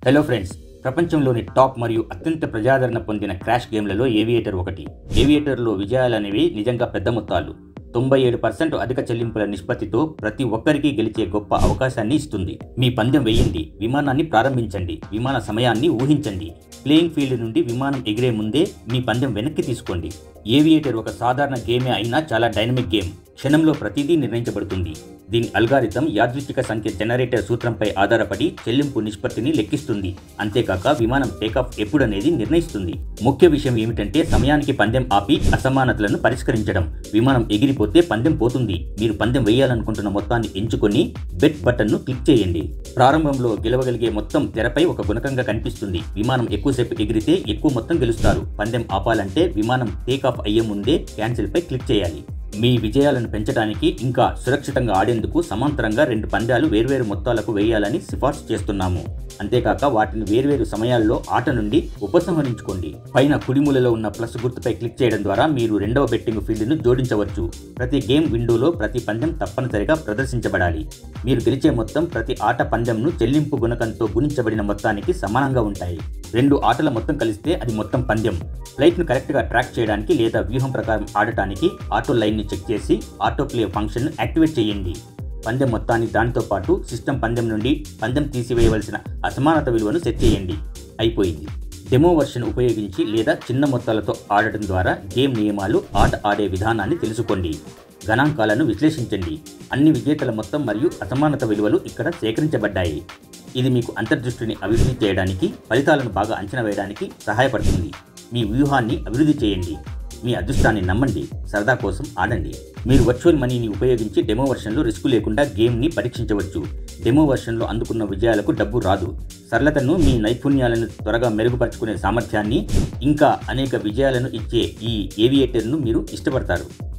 Hello friends, ప్రపంచంలోని top మరియు అత్యంత ప్రజాదరణ పొందిన క్రాష్ గేమ్లలో ఏవియేటర్ ఒకటి. ఏవియేటర్లో విజయాలనేవి నిజంగా పెద్ద మొత్తాలు. 97% అధిక చెల్లింపుల నిష్పత్తితో ప్రతి ఒక్కరికి గెలిచే గొప్ప అవకాశాన్ని ఇస్తుంది. మీ పందెం వేయండి, విమానాన్ని ప్రారంభించండి, విమాన సమయాన్ని ఊహించండి. ప్లేయింగ్ ఫీల్డ్ నుండి విమానం ఎగిరే ముందే మీ పందెం వెనక్కి తీసుకోండి. ఏవియేటర్ ఒక సాధారణ గేమే అయినా చాలా డైనమిక్ గేమ్. క్షణంలో ప్రతిదీ నిర్ణయించబడుతుంది. దీని అల్గారిథం యాదృచ్ఛిక సంఖ్య జనరేటర్ సూత్రంపై ఆధారపడి చెల్లింపు నిష్పత్తిని లెక్కిస్తుంది. అంతేకాక విమానం టేకాఫ్ ఎప్పుడనేది నిర్ణయిస్తుంది. ముఖ్య విషయం ఏమిటంటే సమయానికి పందెం ఆపి అసమానతలను పరిష్కరించడం. విమానం ఎగిరిపోతే పందెం పోతుంది. మీరు పందెం వేయాలనుకుంటున్న మొత్తాన్ని ఎంచుకొని బెట్ బటన్ను క్లిక్ చేయండి. ప్రారంభంలో గెలవగలిగే మొత్తం తెరపై ఒక గుణకంగా కనిపిస్తుంది. విమానం ఎక్కువసేపు ఎగిరితే ఎక్కువ మొత్తం గెలుస్తారు. పందెం ఆపాలంటే విమానం టేకాఫ్ అయ్యే ముందే క్యాన్సిల్ పై క్లిక్ చేయాలి. మీ విజయాలను పెంచడానికి ఇంకా సురక్షితంగా ఆడేందుకు సమాంతరంగా 2 పందాలు వేర్వేరు మొత్తాలకు వేయాలని సిఫార్సు చేస్తున్నాము. అంతేకాక వాటిని వేర్వేరు సమయాల్లో ఆట నుండి ఉపసంహరించుకోండి. పైన కుడిమూలలో ఉన్న ప్లస్ గుర్తుపై క్లిక్ చేయడం ద్వారా మీరు రెండవ బెట్టింగ్ ఫీల్డ్ను జోడించవచ్చు. ప్రతి గేమ్ విండోలో ప్రతి పందెం తప్పనిసరిగా ప్రదర్శించబడాలి. మీరు గెలిచే మొత్తం ప్రతి ఆట పందెంను చెల్లింపు గుణకంతో గుణించబడిన మొత్తానికి సమానంగా ఉంటాయి. 2 ఆటల మొత్తం కలిస్తే అది మొత్తం పందెం. ఫ్లైట్ను కరెక్ట్గా ట్రాక్ చేయడానికి లేదా వ్యూహం ప్రకారం ఆడటానికి ఆటో లైన్ని చెక్ చేసి ఆటో ప్లే ఫంక్షన్ను యాక్టివేట్ చేయండి. పందెం మొత్తాన్ని దానితో పాటు సిస్టమ్ పందెం నుండి పందెం తీసివేయవలసిన అసమానత విలువను సెట్ చేయండి. అయిపోయింది. డెమో వర్షన్ ఉపయోగించి లేదా చిన్న మొత్తాలతో ఆడటం ద్వారా గేమ్ నియమాలు, ఆట ఆడే విధానాన్ని తెలుసుకోండి. గణాంకాలను విశ్లేషించండి. అన్ని విజేతల మొత్తం మరియు అసమానత విలువలు ఇక్కడ సేకరించబడ్డాయి. ఇది మీకు అంతర్దృష్టిని అభివృద్ధి చేయడానికి, ఫలితాలను బాగా అంచనా వేయడానికి సహాయపడుతుంది. మీ వ్యూహాన్ని అభివృద్ధి చేయండి. మీ అదృష్టాన్ని నమ్మండి. సరదా కోసం ఆడండి. మీరు వర్చువల్ మనీని ఉపయోగించి డెమో వర్షన్లో రిస్క్ లేకుండా గేమ్ని పరీక్షించవచ్చు. డెమో వర్షన్లో అందుకున్న విజయాలకు డబ్బు రాదు. సరళతను, మీ నైపుణ్యాలను త్వరగా మెరుగుపరుచుకునే సామర్థ్యాన్ని, ఇంకా అనేక విజయాలను ఇచ్చే ఈ ఏవియేటర్ను మీరు ఇష్టపడతారు.